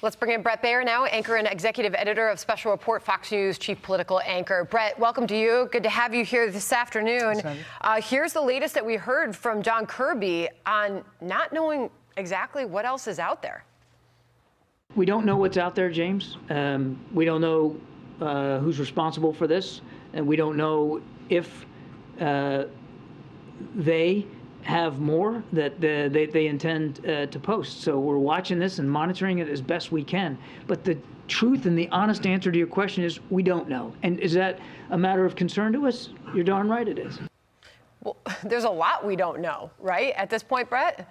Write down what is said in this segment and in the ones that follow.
Let's bring in Bret Baier now, anchor and executive editor of Special Report, Fox News chief political anchor. Bret, welcome to you. Good to have you here this afternoon. Here's the latest that we heard from John Kirby on not knowing exactly what else is out there. We don't know what's out there, James. We don't know who's responsible for this, and we don't know if they have more that they intend to post. So we're watching this and monitoring it as best we can. But the truth and the honest answer to your question is we don't know. And is that a matter of concern to us? You're darn right it is. Well, there's a lot we don't know, right, at this point, Bret?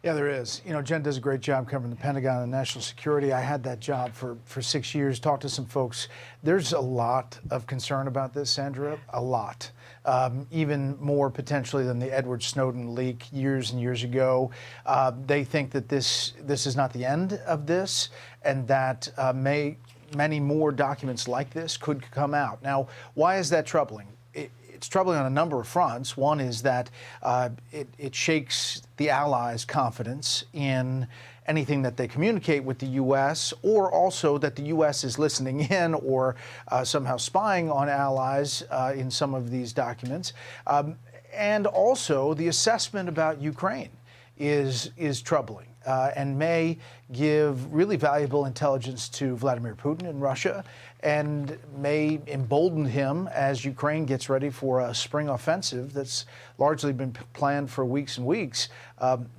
Yeah, there is. You know, Jen does a great job covering the Pentagon and national security. I had that job for 6 years, talked to some folks. There's a lot of concern about this, Sandra, a lot. Even more potentially than the Edward Snowden leak years and years ago. They think that this is not the end of this, and that many more documents like this could come out. Now, why is that troubling? It's troubling on a number of fronts. One is that it shakes the allies' confidence in anything that they communicate with the U.S., or also that the U.S. is listening in or somehow spying on allies in some of these documents. And also the assessment about Ukraine is troubling and may give really valuable intelligence to Vladimir Putin in Russia, and may embolden him as Ukraine gets ready for a spring offensive that's largely been planned for weeks and weeks.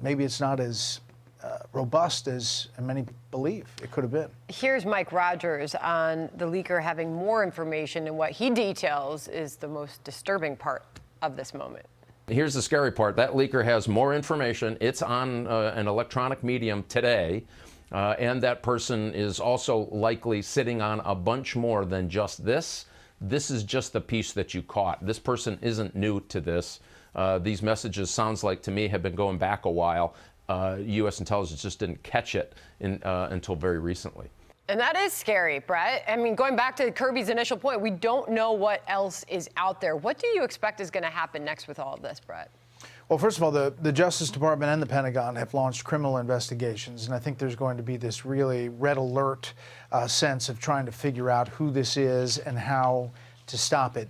Maybe it's not as robust as many believe it could have been. Here's Mike Rogers on the leaker having more information, and what he details is the most disturbing part of this moment. Here's the scary part. That leaker has more information. It's on an electronic medium today, and that person is also likely sitting on a bunch more than just this. This is just the piece that you caught. This person isn't new to this. These messages, sounds like to me, have been going back a while. U.S. intelligence just didn't catch it until very recently. And that is scary, Bret. I mean, going back to Kirby's initial point, we don't know what else is out there. What do you expect is going to happen next with all of this, Bret? Well, first of all, the Justice Department and the Pentagon have launched criminal investigations, and I think there's going to be this really red alert sense of trying to figure out who this is and how to stop it.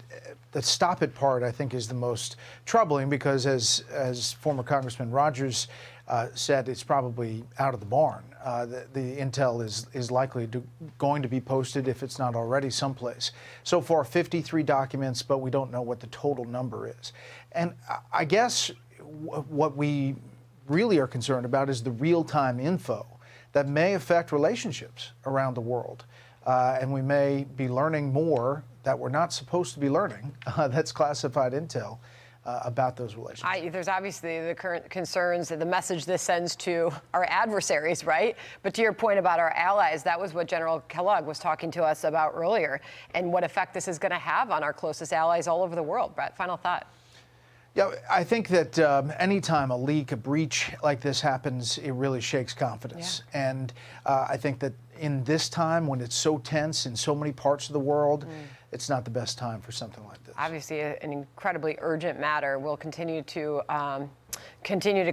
The stop it part, I think, is the most troubling, because as former Congressman Rogers said, it's probably out of the barn. The intel is likely going to be posted, if it's not already, someplace. So far, 53 documents, but we don't know what the total number is. And I guess what we really are concerned about is the real-time info that may affect relationships around the world. And we may be learning more that we're not supposed to be learning. That's classified intel about those relationships. There's obviously the current concerns and the message this sends to our adversaries, right? But to your point about our allies, that was what General Kellogg was talking to us about earlier, and what effect this is going to have on our closest allies all over the world. Bret, final thought. Yeah, I think that anytime a leak, a breach like this happens, it really shakes confidence. Yeah. And I think that in this time, when it's so tense in so many parts of the world, it's not the best time for something like this. Obviously, an incredibly urgent matter. We'll continue to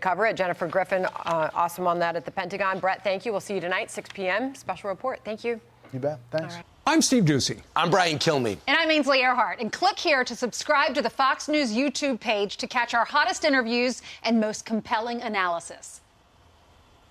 cover it. Jennifer Griffin, awesome on that at the Pentagon. Bret, thank you. We'll see you tonight, 6 p.m. Special Report. Thank you. You bet. Thanks. I'm Steve Doocy. I'm Brian Kilmeade. And I'm Ainsley Earhart. And click here to subscribe to the Fox News YouTube page to catch our hottest interviews and most compelling analysis.